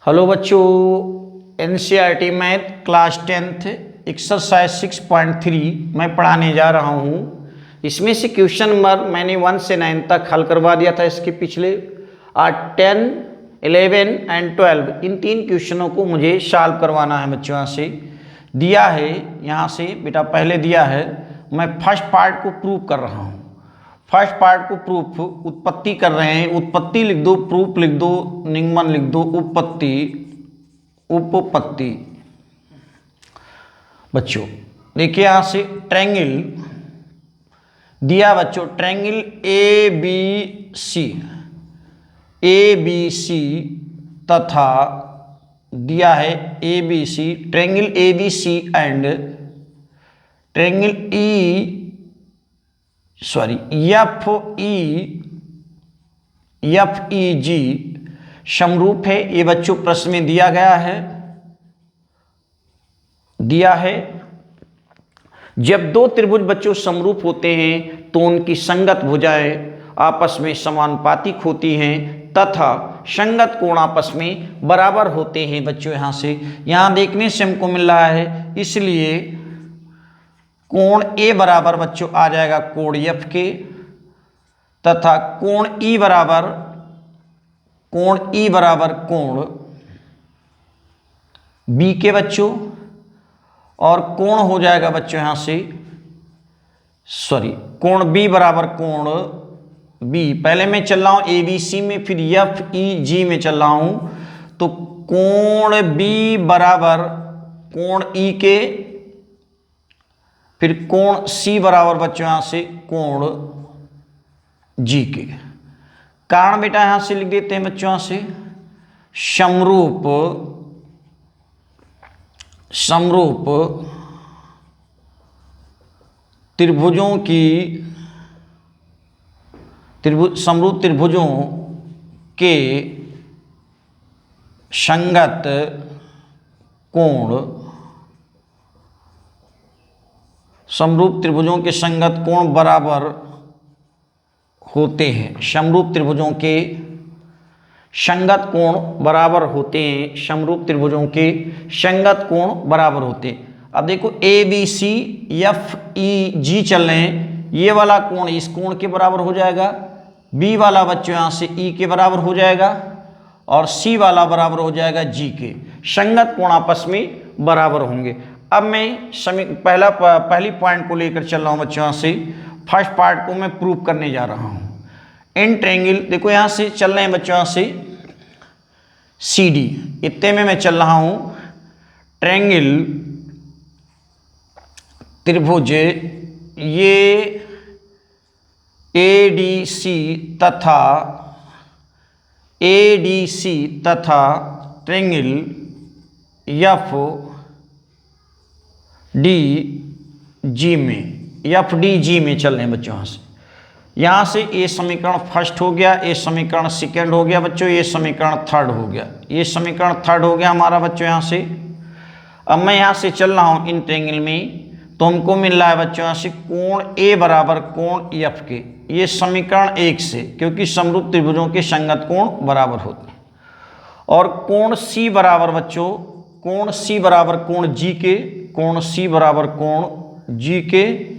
Hello बच्चों, NCERT math class 10th exercise 6.3 मैं पढ़ाने जा रहा हूँ। इसमें से क्वेश्चन नंबर मैंने 1 से 9 तक हल करवा दिया था इसके पिछले। आज 10, 11 एंड 12 इन 3 क्वेश्चनों को मुझे सॉल्व करवाना है बच्चों। यहाँ से दिया है, यहाँ से बेटा पहले दिया है, मैं फर्स्ट पार्ट को प्रूव कर रहा हूँ। फर्स्ट पार्ट को प्रूफ उत्पत्ति कर रहे हैं। उत्पत्ति लिख दो, प्रूफ लिख दो, निगमन लिख दो, उपपत्ति उपपत्ति। बच्चों देखिए यहाँ से ट्रायंगल दिया बच्चों, ट्रायंगल ए बी सी तथा दिया है A B C, triangle A B C and triangle F E G समरूप है। ये बच्चों प्रश्न में दिया गया है, जब दो त्रिभुज बच्चों समरूप होते हैं तो उनकी संगत भुजाएं आपस में समानुपातिक होती हैं तथा संगत कोण आपस में बराबर होते हैं। बच्चों यहाँ देखने से हमको मिल रहा है, इसलिए कोण ए बराबर बच्चों आ जाएगा कोण एफ के, तथा कोण ई बराबर कोण बी के बच्चों, और कोण हो जाएगा बच्चों यहाँ से कोण बी बराबर कोण बी। पहले मैं चल रहा हूँ ए बी सी में, फिर एफ ई जी में चल रहा हूँ, तो कोण बी बराबर कोण ई के, फिर कोण सी बराबर बच्चों यहाँ से कोण जी के। कारण बेटा यहां से लिख देते हैं बच्चों, यहाँ से समरूप त्रिभुजों के संगत कोण, समरूप त्रिभुजों के संगत कोण बराबर होते हैं। समरूप त्रिभुजों के संगत कोण बराबर होते हैं। समरूप त्रिभुजों के संगत कोण बराबर होते हैं। अब देखो ए बी सी एफ ई जी चल रहे हैं, ये वाला कोण इस कोण के बराबर हो जाएगा, बी वाला बच्चों यहाँ से ई के बराबर हो जाएगा, और सी वाला बराबर हो जाएगा जी के। संगत कोण आपस में बराबर होंगे। अब मैं पहली पॉइंट को लेकर चल रहा हूँ बच्चों, यहाँ से फर्स्ट पार्ट को मैं प्रूव करने जा रहा हूँ। इन ट्रायंगल देखो यहाँ से चल रहे हैं बच्चों, यहाँ से सी डी, इतने में मैं चल रहा हूँ। ट्रायंगल त्रिभुज ये ए डी सी तथा ट्रायंगल एफ डी जी में चल रहे हैं बच्चों। यहाँ से ये समीकरण फर्स्ट हो गया, ये समीकरण सेकेंड हो गया बच्चों, ये समीकरण थर्ड हो गया, ये समीकरण थर्ड हो गया हमारा बच्चों। यहाँ से अब मैं यहाँ से चल रहा हूँ इन ट्रायंगल में, तो हमको मिल रहा है बच्चों यहाँ से कोण ए बराबर कोण एफ के। ये समीकरण 1 से, क्योंकि समरूप त्रिभुजों के संगत कोण बराबर होते हैं। और कोण सी बराबर बच्चों, कोण सी बराबर कोण जी के, कोण सी बराबर कोण जी के।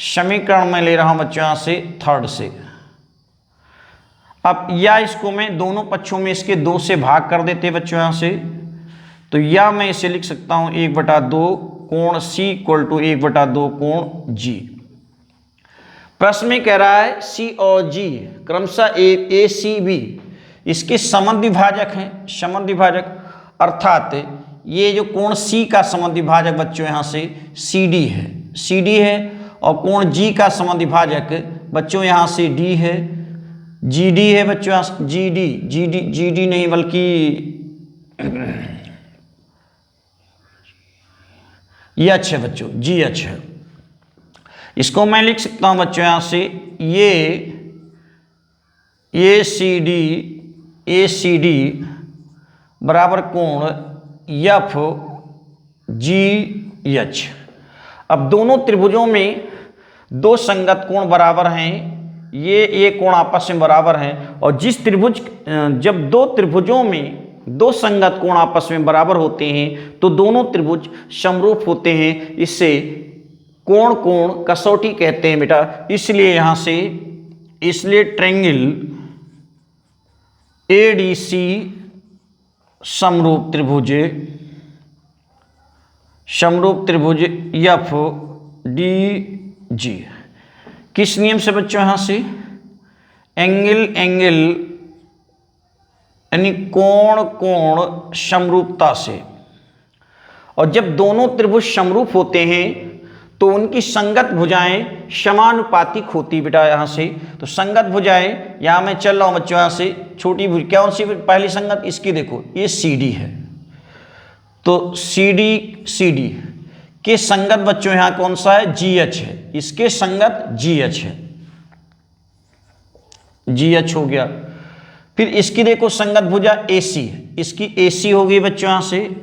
समीकरण में ले रहा हूं बच्चों यहाँ से थर्ड से। अब या इसको मैं दोनों पक्षों में इसके 2 से भाग कर देते बच्चों यहाँ से, तो या मैं इसे लिख सकता हूं 1/2 कोण सी इक्वल टू 1/2 कोण जी। प्रश्न में कह रहा है सी और जी क्रमशः ए सी बी इसके समद्विभाजक हैं। समद्विभाजक अर्थात ये जो कोण सी का समद्विभाजक बच्चों यहाँ से सी डी है, और कोण जी का समद्विभाजक बच्चों यहाँ से डी है, जी डी है बच्चों, यहाँ जी डी नहीं बल्कि एच है बच्चों, जी एच है। इसको मैं लिख सकता हूँ बच्चों यहाँ से ये सी डी बराबर कोण एफ जी एच। अब दोनों त्रिभुजों में 2 संगत कोण बराबर हैं, ये कोण आपस में बराबर हैं, और जब 2 त्रिभुजों में दो संगत कोण आपस में बराबर होते हैं तो दोनों त्रिभुज समरूप होते हैं। इससे कोण कोण कसौटी कहते हैं बेटा। इसलिए यहां से इसलिए ट्रायंगल एडीसी समरूप त्रिभुज एफ डी जी। किस नियम से बच्चों? यहां से एंगल यानी कोण कोण समरूपता से। और जब दोनों त्रिभुज समरूप होते हैं तो उनकी संगत भुजाएं समानुपातिक होती बेटा। यहां से तो संगत भुजाएं, यहां मैं चल रहा हूं बच्चों, यहां से छोटी भुज क्या सी पहली संगत इसकी देखो, ये CD है तो CD के संगत बच्चों यहां कौन सा है? GH है। इसके संगत GH है, GH हो गया। फिर इसकी देखो संगत भुजा AC है, इसकी AC हो गई बच्चों यहां से।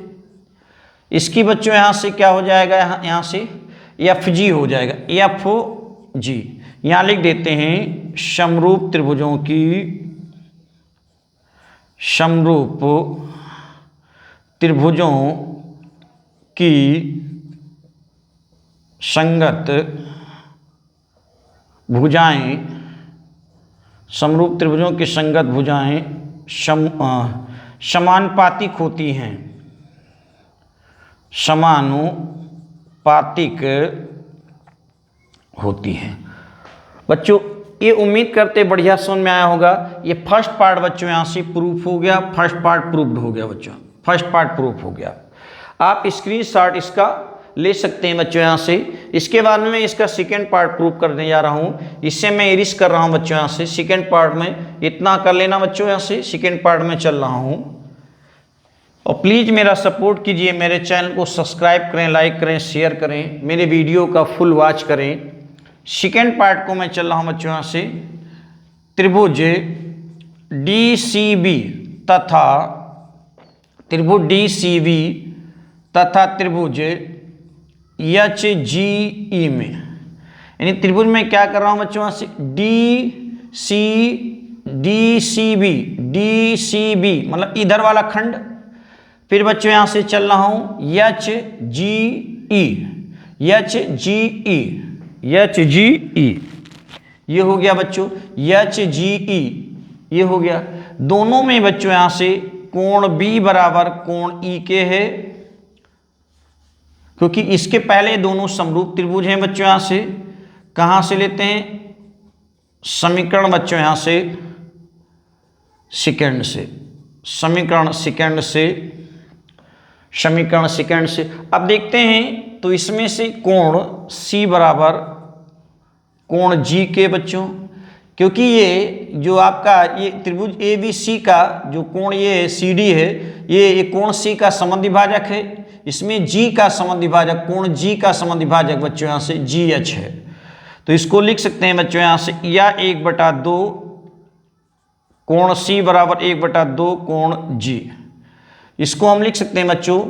इसकी बच्चों यहां से क्या हो जाएगा? यहां से FG हो जाएगा, FG। यहां लिख देते हैं समरूप त्रिभुजों की संगत भुजाएं, समरूप त्रिभुजों की संगत भुजाएं समानुपातिक होती हैं, समानुपातिक होती हैं। बच्चों ये उम्मीद करते बढ़िया समझ में आया होगा। ये फर्स्ट पार्ट बच्चों यहाँ से प्रूफ हो गया, फर्स्ट पार्ट प्रूफ्ड हो गया बच्चों, फर्स्ट पार्ट प्रूफ हो गया। आप स्क्रीनशॉट इसका ले सकते हैं बच्चों यहाँ से। इसके बाद में मैं इसका सेकेंड पार्ट प्रूफ करने जा रहा हूँ। इससे मैं इरिस कर रहा हूँ बच्चों यहाँ से। सेकेंड पार्ट में इतना कर लेना बच्चों यहाँ से, सेकेंड पार्ट में चल रहा हूँ। और प्लीज़ मेरा सपोर्ट कीजिए, मेरे चैनल को सब्सक्राइब करें, लाइक करें, शेयर करें, मेरे वीडियो का फुल वॉच करें। सेकेंड पार्ट को मैं चल रहा हूँ बच्चों यहाँ से। त्रिभुज DCB तथा त्रिभुज HGE में, यानी त्रिभुज में क्या कर रहा हूँ बच्चों यहाँ से DCB मतलब इधर वाला खंड। फिर बच्चों यहाँ से चल रहा हूँ HGE, ये हो गया बच्चों HGE, ये हो गया। दोनों में बच्चों यहाँ से कोण B बराबर कोण E के है, क्योंकि इसके पहले दोनों समरूप त्रिभुज हैं बच्चों। यहाँ से कहाँ से लेते हैं समीकरण बच्चों? यहाँ से सेकंड से, समीकरण सेकंड से। अब देखते हैं तो इसमें से कोण C बराबर कोण G के बच्चों, क्योंकि ये जो आपका ये त्रिभुज ABC का जो कोण ये CD है, ये कोण C का समद्वि भाजक है। इसमें G का समद्वि भाजक, कोण G का समद्वि भाजक बच्चों यहाँ से GH है। तो इसको लिख सकते हैं बच्चों यहाँ से या 1/2 कोण C बराबर 1/2 कोण G। इसको हम लिख सकते हैं बच्चों,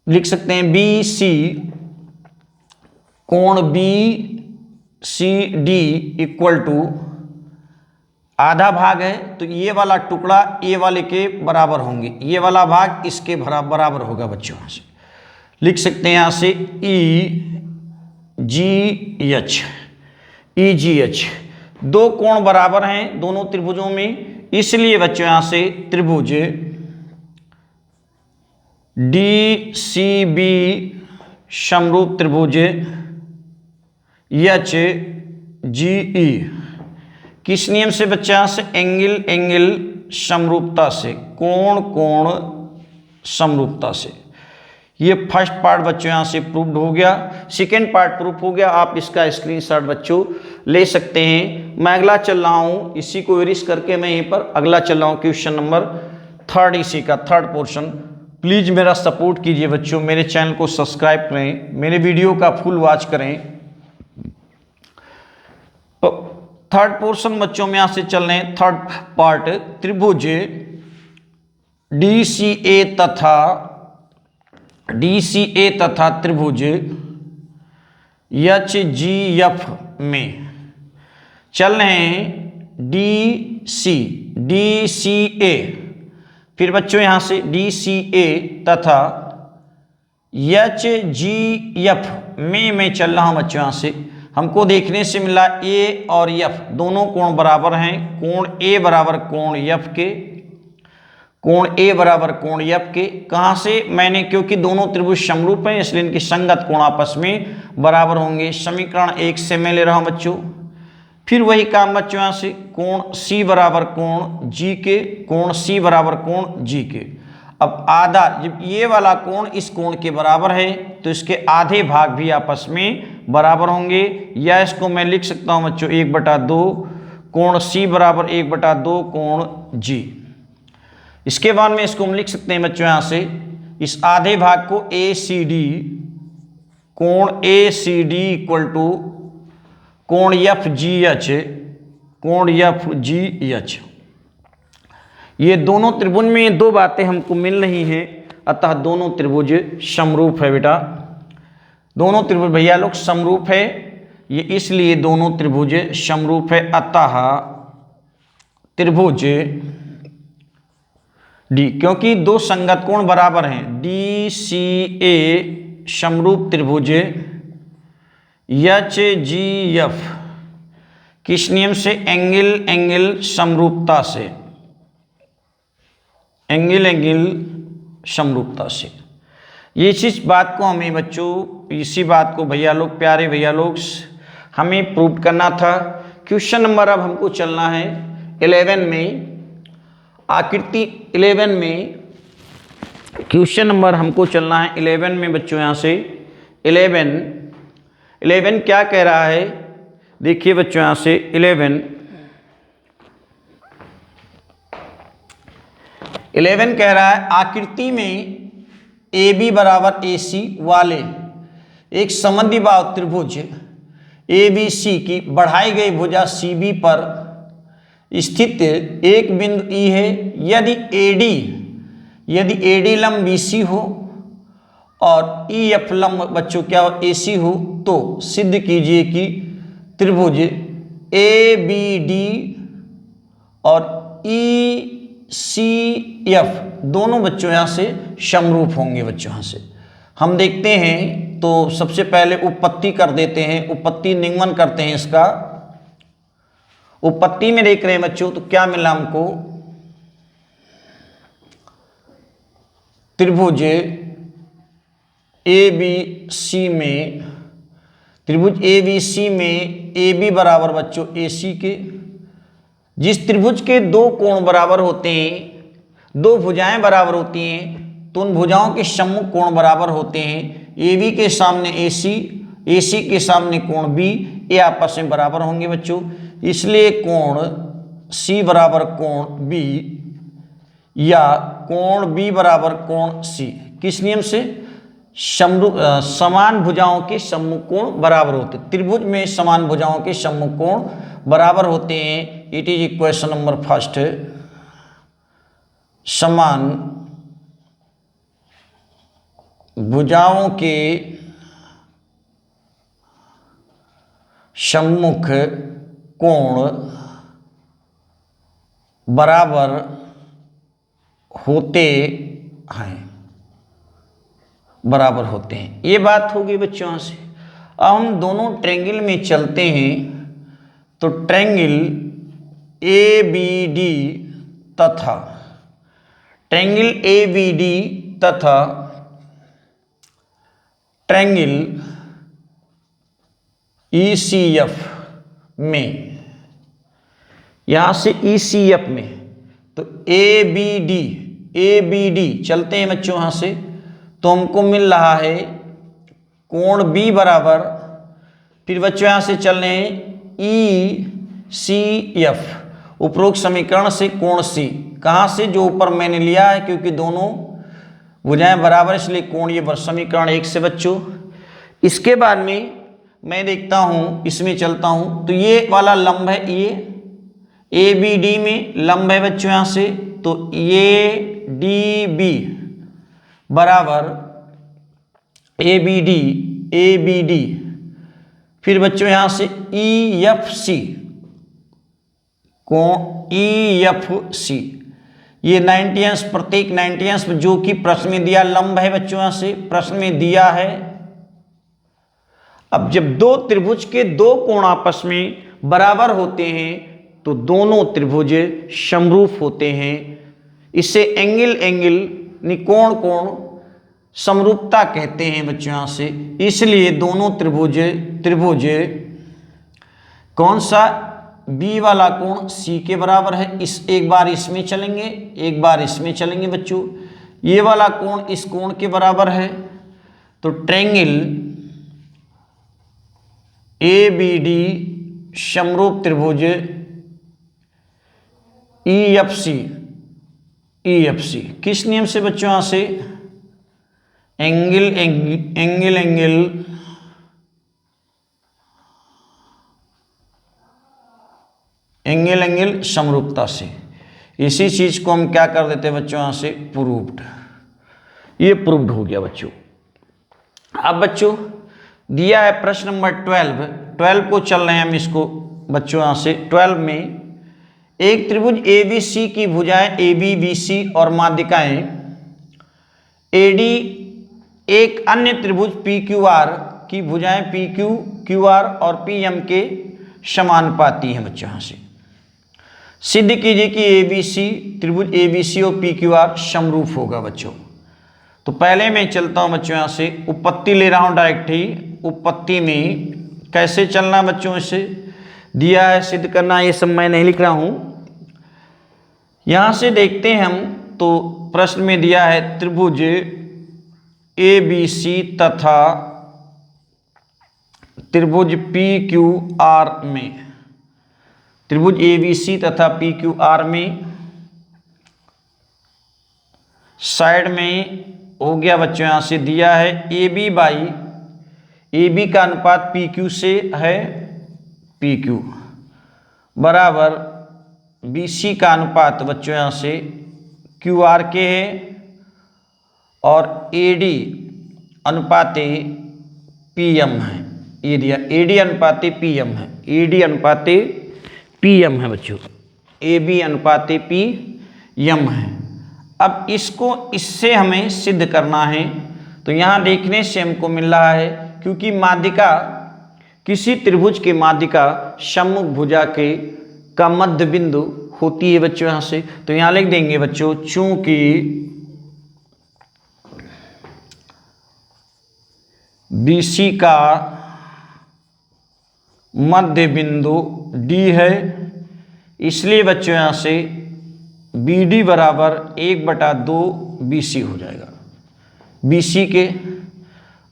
लिख सकते हैं BC कोण BCD इक्वल टू आधा भाग है तो ये वाला टुकड़ा ए वाले के बराबर होंगे, ये वाला भाग इसके बराबर होगा बच्चों। यहाँ से लिख सकते हैं यहाँ से EGH। दो कोण बराबर हैं दोनों त्रिभुजों में, इसलिए बच्चों यहाँ से त्रिभुज DCB समरूप त्रिभुज HGE किस नियम से बच्चा? यहाँ से एंगल समरूपता से, कोण समरूपता से। ये फर्स्ट पार्ट बच्चों यहाँ से प्रूव्ड हो गया, सेकेंड पार्ट प्रूफ हो गया। आप इसका स्क्रीनशॉट बच्चों ले सकते हैं। मैं अगला चल रहा हूँ, इसी को इरिस करके मैं यहीं पर अगला चल रहा हूँ, क्वेश्चन नंबर 3 इसी का थर्ड पोर्शन। प्लीज़ मेरा सपोर्ट कीजिए बच्चों, मेरे चैनल को सब्सक्राइब करें, मेरे वीडियो का फुल वॉच करें। तो थर्ड पोर्शन बच्चों में यहाँ से चल रहे हैं, थर्ड पार्ट। त्रिभुज DCA तथा त्रिभुज HGF में चल रहे हैं DCA फिर बच्चों यहाँ से DCA तथा HGF में मैं चल रहा हूँ बच्चों। यहाँ से हमको देखने से मिला A और F दोनों कोण बराबर हैं। कोण A बराबर कोण F के, कोण A बराबर कोण F के। कहाँ से? मैंने, क्योंकि दोनों त्रिभुज समरूप हैं इसलिए इनके संगत कोण आपस में बराबर होंगे। समीकरण 1 से मैं ले रहा हूँ बच्चों। फिर वही काम बच्चों, यहाँ से कोण C बराबर कोण G के, कोण C बराबर कोण G के। अब आधा, जब ये वाला कोण इस कोण के बराबर है तो इसके आधे भाग भी आपस में बराबर होंगे। या इसको मैं लिख सकता हूँ बच्चों 1/2 कोण C बराबर 1/2 कोण G। इसके बाद में इसको हम लिख सकते हैं बच्चों यहाँ से, इस आधे भाग को ACD, कोण ACD इक्वल टू कोण FGH, कोण FGH। ये दोनों त्रिभुज में ये दो बातें हमको मिल रही हैं, अतः दोनों त्रिभुज समरूप है बेटा। दोनों त्रिभुज भैया लोग समरूप है, ये इसलिए दोनों त्रिभुज समरूप है। अतः त्रिभुज D, क्योंकि दो संगत कोण बराबर हैं, DCA समरूप त्रिभुज HGF किस नियम से? एंगल समरूपता से, एंगल समरूपता से। ये चीज बात को हमें बच्चों, इसी बात को भैया लोग, प्यारे भैया लोग, हमें प्रूव करना था। क्वेश्चन नंबर अब हमको चलना है 11 में, आकृति 11 में क्वेश्चन नंबर हमको चलना है 11 में बच्चों। यहाँ से 11 क्या कह रहा है? देखिए बच्चों यहाँ से 11 कह रहा है, आकृति में AB बराबर AC वाले एक समद्विबाहु त्रिभुज ABC की बढ़ाई गई भुजा CB पर स्थित एक बिंदु E है। यदि AD लंब BC हो और EF लंब बच्चों क्या हो? AC हो, तो सिद्ध कीजिए कि त्रिभुज ABD और ECF दोनों बच्चों यहाँ से समरूप होंगे। बच्चों यहाँ से हम देखते हैं, तो सबसे पहले उत्पत्ति कर देते हैं, उत्पत्ति निगमन करते हैं इसका। उत्पत्ति में देख रहे हैं बच्चों, तो क्या मिला हमको? त्रिभुज ABC में, त्रिभुज ABC में AB बराबर बच्चों AC के। जिस त्रिभुज के दो कोण बराबर होते हैं, दो भुजाएं बराबर होती हैं, तो उन भुजाओं के सम्मुख कोण बराबर होते हैं। AB के सामने AC के सामने कोण B, ये आपस में बराबर होंगे बच्चों। इसलिए कोण C बराबर कोण B या कोण B बराबर कोण C किस नियम से? समान भुजाओं के सम्मुख कोण बराबर होते हैं। त्रिभुज में समान भुजाओं के सम्मुख कोण बराबर होते हैं। It is equation number first. समान भुजाओं के सम्मुख कोण बराबर होते हैं, बराबर होते हैं। ये बात होगी बच्चों यहाँ से। अब हम दोनों ट्रायंगल में चलते हैं, तो ट्रायंगल ABD तथा ट्रायंगल ECF में, यहाँ से ECF में, तो ABD चलते हैं बच्चों यहाँ से, तो हमको मिल रहा है कोण B बराबर, फिर बच्चों यहाँ से चल रहे हैं ECF, उपरोक्त समीकरण से कोण C, कहाँ से? जो ऊपर मैंने लिया है, क्योंकि दोनों भुजाएं बराबर इसलिए कोण ये समीकरण 1 से बच्चों। इसके बाद में मैं देखता हूँ, इसमें चलता हूँ, तो ये वाला लंब है, ये ABD में लंब है बच्चों यहाँ से, तो ये DB बराबर ABD, फिर बच्चों यहाँ से EFC, कोण EFC, ये 90 अंश, प्रत्येक 90 अंश जो कि प्रश्न में दिया लंब है बच्चों, यहां से प्रश्न में दिया है। अब जब दो त्रिभुज के दो कोण आपस में बराबर होते हैं तो दोनों त्रिभुज समरूप होते हैं। इसे एंगल कोण समरूपता कहते हैं बच्चों यहां से। इसलिए दोनों त्रिभुज कौन सा, बी वाला कोण सी के बराबर है। एक बार इसमें चलेंगे, एक बार इसमें चलेंगे बच्चों। ये वाला कोण इस कोण के बराबर है, तो ट्रायंगल ए बी डी समरूप त्रिभुज ई एफ सी किस नियम से बच्चों, यहां से एंगल समरूपता से। इसी चीज को हम क्या कर देते हैं बच्चों, यहां से प्रूव्ड। ये प्रूव्ड हो गया बच्चों। अब बच्चों दिया है प्रश्न नंबर 12 को चल रहे हैं हम इसको बच्चों यहां से। 12 में एक त्रिभुज ABC की भुजाएं AB BC और माध्यिकाएं AD एक अन्य त्रिभुज PQR की भुजाएं PQ QR और PM के समानुपाती हैं बच्चों। यहां से सिद्ध कीजिए कि ABC त्रिभुज ABC और PQR समरूप होगा बच्चों। तो पहले मैं चलता हूं बच्चों, यहां से उत्पत्ति ले रहा हूं डायरेक्ट ही। उत्पत्ति में कैसे चलना है बच्चों, इसे दिया है सिद्ध करना, ये सब मैं नहीं लिख रहा हूं। यहां से देखते हैं हम, तो प्रश्न में दिया है त्रिभुज ABC तथा त्रिभुज PQR में, त्रिभुज ABC तथा PQR में साइड में हो गया बच्चों। यहां से दिया है AB का अनुपात PQ से है, PQ बराबर BC का अनुपात बच्चों यहां से QR के है, और AD अनुपाते PM है। ये दिया AD अनुपाते PM है, AD अनुपाते PM है बच्चों, AB अनुपाते PM है। अब इसको इससे हमें सिद्ध करना है। तो यहाँ देखने से हमको मिल रहा है, क्योंकि माध्यिका किसी त्रिभुज के माध्यिका सम्मुख भुजा के का मध्य बिंदु होती है बच्चों यहाँ से। तो यहाँ लिख देंगे बच्चों, चूंकि BC का मध्य बिंदु D है, इसलिए बच्चों यहाँ से BD बराबर 1/2 BC हो जाएगा, BC के।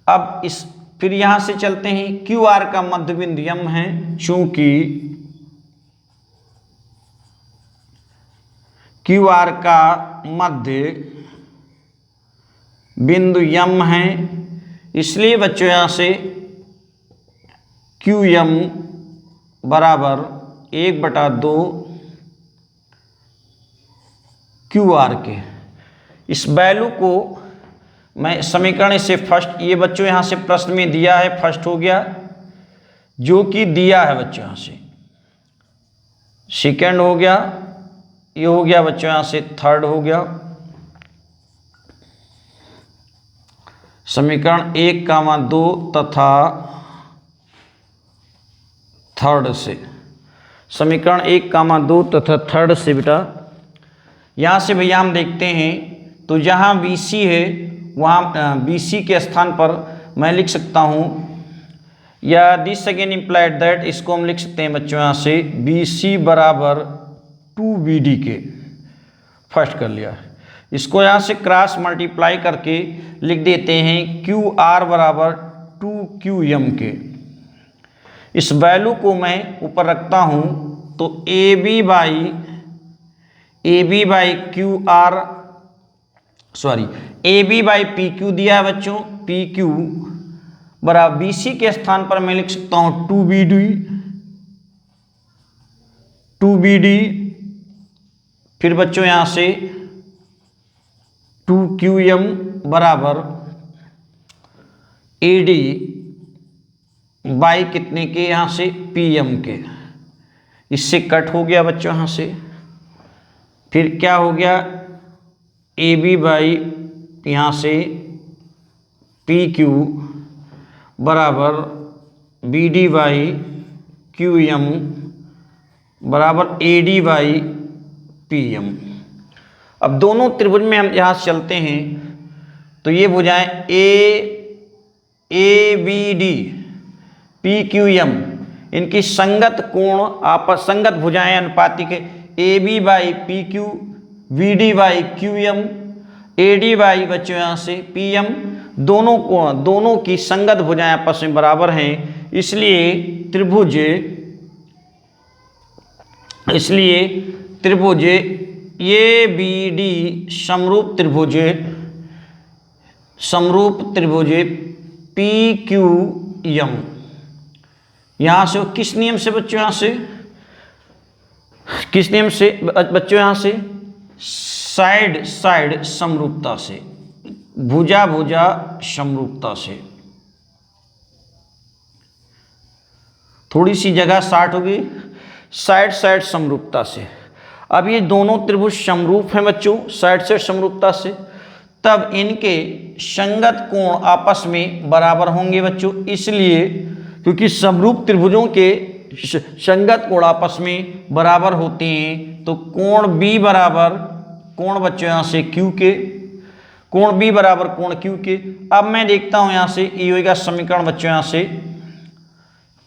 अब इस फिर यहां से चलते हैं, QR का मध्य बिंदु M है, चूंकि QR का मध्य बिंदु M है, इसलिए बच्चों यहां से QM बराबर 1/2 QR के। इस वैल्यू को मैं समीकरण से फर्स्ट, ये बच्चों यहाँ से प्रश्न में दिया है, फर्स्ट हो गया जो कि दिया है बच्चों यहाँ से, सेकंड हो गया, ये हो गया बच्चों यहाँ से थर्ड हो गया। समीकरण 1,2 तथा थर्ड से, समीकरण 1,2 तथा थर्ड से बेटा यहाँ से भैया हम देखते हैं, तो जहाँ BC है वहाँ BC के स्थान पर मैं लिख सकता हूँ, या दिस अगेन इम्प्लाइड दैट, इसको हम लिख सकते हैं बच्चों यहाँ से BC बराबर 2BD के, फर्स्ट कर लिया है। इसको यहाँ से क्रॉस मल्टीप्लाई करके लिख देते हैं QR बराबर 2QM के। इस वैल्यू को मैं ऊपर रखता हूँ, तो AB by QR, sorry AB by PQ दिया है बच्चों, PQ बराबर BC के स्थान पर मैं लिख सकता हूँ 2BD, फिर बच्चों यहाँ से 2QM बराबर AD बाई कितने के, यहाँ से PM के। इससे कट हो गया बच्चों यहाँ से, फिर क्या हो गया ए बी बाई यहाँ से पी क्यू बराबर B D by Q M बराबर A D by P M. अब दोनों त्रिभुज में हम यहाँ से चलते हैं तो ये भुजाएं A B D P Q M, इनकी संगत कोण आपस संगत भुजाएं अनुपातिक A B by P Q, B D by Q M, A D by बच्चों यहाँ से पी एम, दोनों कोण दोनों की संगत भुजाएं आपस में बराबर हैं। इसलिए त्रिभुज ए बी डी समरूप त्रिभुज पी क्यू एम। यहाँ से किस नियम से बच्चों, यहाँ से किस नियम से बच्चों, यहाँ से साइड समरूपता से, भुजा समरूपता से। थोड़ी सी जगह शार्ट होगी, साइड समरूपता से। अब ये दोनों त्रिभुज समरूप हैं बच्चों साइड समरूपता से, तब इनके संगत कोण आपस में बराबर होंगे बच्चों। इसलिए क्योंकि समरूप त्रिभुजों के संगत कोण आपस में बराबर होते हैं तो कोण B बराबर कोण बच्चों यहाँ से Q के, कोण B बराबर कोण Q के। अब मैं देखता हूँ यहाँ से ये होगा समीकरण बच्चों यहाँ से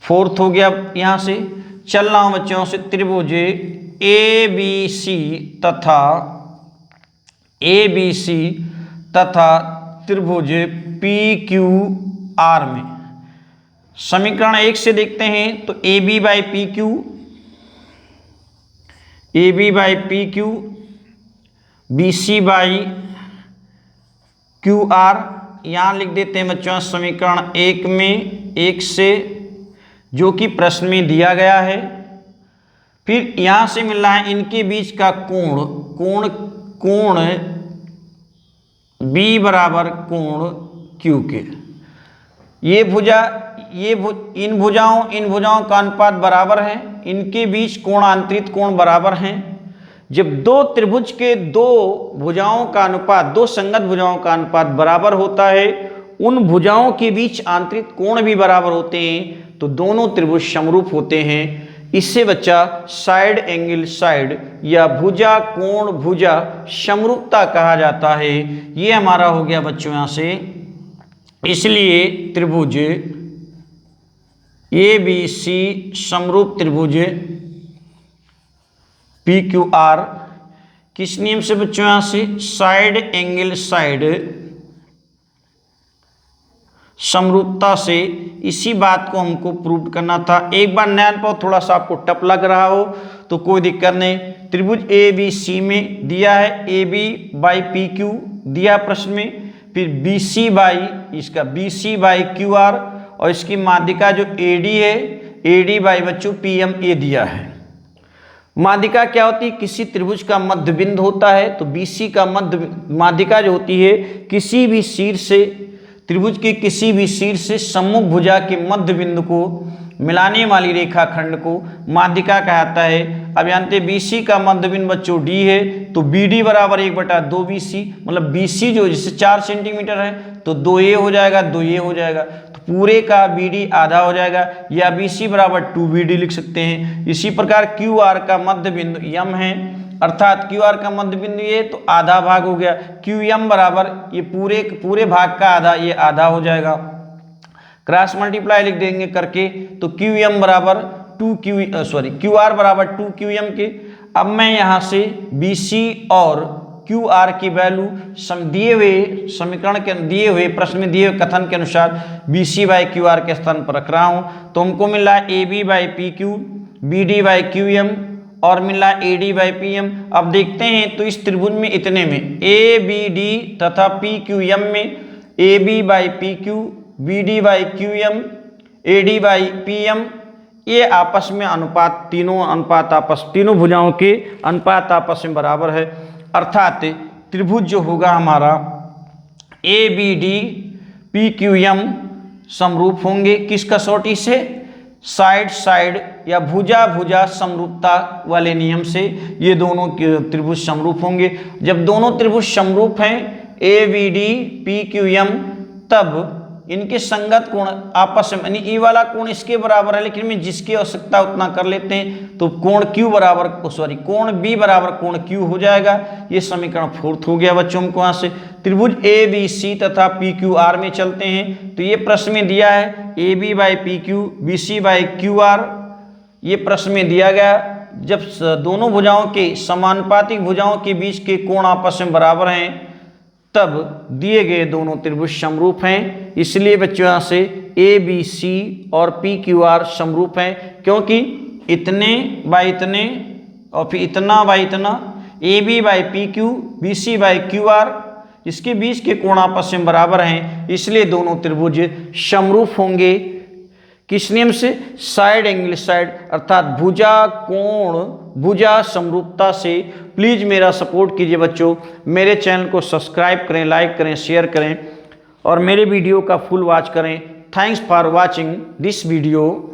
4th हो गया। यहाँ से चल रहा हूँ बच्चों से त्रिभुज ABC तथा त्रिभुज PQR में समीकरण 1 से देखते हैं तो A B by P Q B C by Q R, यहाँ लिख देते हैं बच्चों समीकरण 1 में 1 से, जो कि प्रश्न में दिया गया है। फिर यहाँ से मिल रहा है इनके बीच का कोण B बराबर कोण Q के। इन भुजाओं का अनुपात बराबर है, इनके बीच कोण आंतरिक कोण बराबर हैं। जब दो त्रिभुज के दो संगत भुजाओं का अनुपात बराबर होता है, उन भुजाओं के बीच आंतरिक कोण भी बराबर होते हैं, तो दोनों त्रिभुज समरूप होते हैं। इससे बच्चा साइड एंगल साइड या भुजा कोण भुजा समरूपता कहा जाता है। ये हमारा हो गया बच्चों यहाँ से। इसलिए त्रिभुज ABC समरूप त्रिभुज PQR किस नियम से बच्चों यहाँ से साइड एंगल साइड समरूपता से। इसी बात को हमको प्रूव करना था। एक बार नया अनुभव थोड़ा सा आपको टफ लग रहा हो तो कोई दिक्कत नहीं। त्रिभुज ABC में दिया है AB बाई PQ दिया प्रश्न में, फिर BC बाई QR और इसकी माध्यिका जो AD है AD बाई बच्चों PM ये दिया है। माध्यिका क्या होती है, किसी त्रिभुज का मध्य बिंदु होता है, तो BC का माध्यिका जो होती है किसी भी शीर्ष से, त्रिभुज के किसी भी शीर्ष से सम्मुख भुजा के मध्य बिंदु को मिलाने वाली रेखाखंड को माध्यिका कहता है। अब जानते हैं BC का मध्य बिंदु बच्चों D है, तो BD बराबर 1/2 BC, मतलब BC जो जिससे 4 सेंटीमीटर है तो 2A हो जाएगा, 2A हो जाएगा, तो पूरे का BD आधा हो जाएगा, या BC बराबर 2BD लिख सकते हैं। इसी प्रकार QR का मध्य बिंदु M है, अर्थात QR का मध्य बिंदु ये तो आधा भाग हो गया, QM बराबर ये पूरे भाग का आधा, ये आधा हो जाएगा। क्रॉस मल्टीप्लाई लिख देंगे करके, तो QM बराबर QR बराबर 2QM के। अब मैं यहाँ से BC और QR की वैल्यू दिए हुए समीकरण के दिए हुए प्रश्न में दिए हुए कथन के अनुसार BC बाई QR के स्थान पर रख रहा हूँ। तो हमको मिल रहा है AB by PQ, BD by QM और मिल रहा है AD बाई PM। अब देखते हैं तो इस त्रिभुज में इतने में ABD तथा PQM में AB by PQ, BD by QM, AD by PM ये आपस में अनुपात तीनों भुजाओं के अनुपात आपस में बराबर है। अर्थात त्रिभुज जो होगा हमारा ABD PQM समरूप होंगे किस कसौटी से, साइड साइड या भुजा भुजा समरूपता वाले नियम से ये दोनों त्रिभुज समरूप होंगे। जब दोनों त्रिभुज समरूप हैं ABD PQM, तब इनके संगत कोण आपस में, यानी ई वाला कोण इसके बराबर है, लेकिन मैं जिसकी आवश्यकता उतना कर लेते हैं, तो कोण Q बराबर कोण B बराबर कोण Q हो जाएगा। ये समीकरण 4 हो गया बच्चों को। वहां से त्रिभुज ABC तथा PQR में चलते हैं। तो ये प्रश्न में दिया है AB by PQ BC by QR, ये प्रश्न में दिया गया जब दोनों भुजाओं के समानुपातिक भुजाओं के बीच के कोण आपस में बराबर हैं, तब दिए गए दोनों त्रिभुज समरूप हैं। इसलिए बच्चों यहाँ से ABC और PQR समरूप हैं, क्योंकि इतने बाई इतने और फिर इतना बाई इतना, AB by PQ BC by QR, इसके बीच के कोण आपस में बराबर हैं, इसलिए दोनों त्रिभुज समरूप होंगे। किस नियम से? साइड एंगल साइड, अर्थात भुजा कोण भुजा समरूपता से। प्लीज़ मेरा सपोर्ट कीजिए बच्चों, मेरे चैनल को सब्सक्राइब करें, लाइक करें, शेयर करें और मेरे वीडियो का फुल वॉच करें। Thanks for watching this video.